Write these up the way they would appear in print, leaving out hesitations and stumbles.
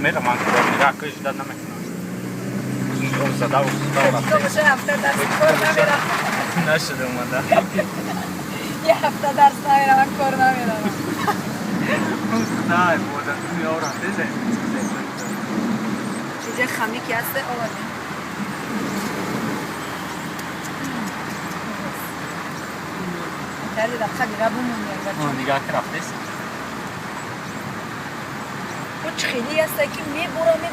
میرم من نگاه کش داد نمیکنم اون زده و تو بشه هفته درس کار نمیرم نشده اومده یه هفته درس نمیرم من کار نمیرم نه بودن توی آورم بزن چیزی خمیکی هسته آورده تری رفت دیگه بمونیم نگاه که رفتیست او خیلی هسته که میبورم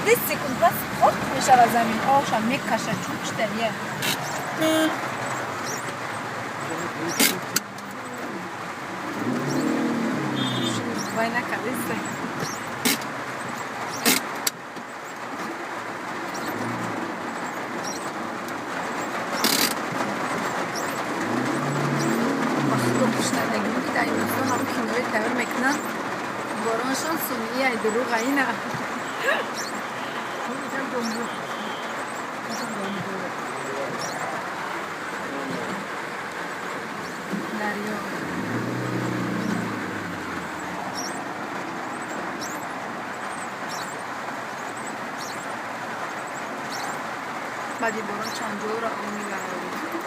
دستی کن پس خورد میشه و زمین آشم میکشه چون چطوریه وای نکردسته در این روزا همون کناره تبر میکنن بارانشان سمیه ای دروغ اینه دریا بعدی باران چند جور را میبرد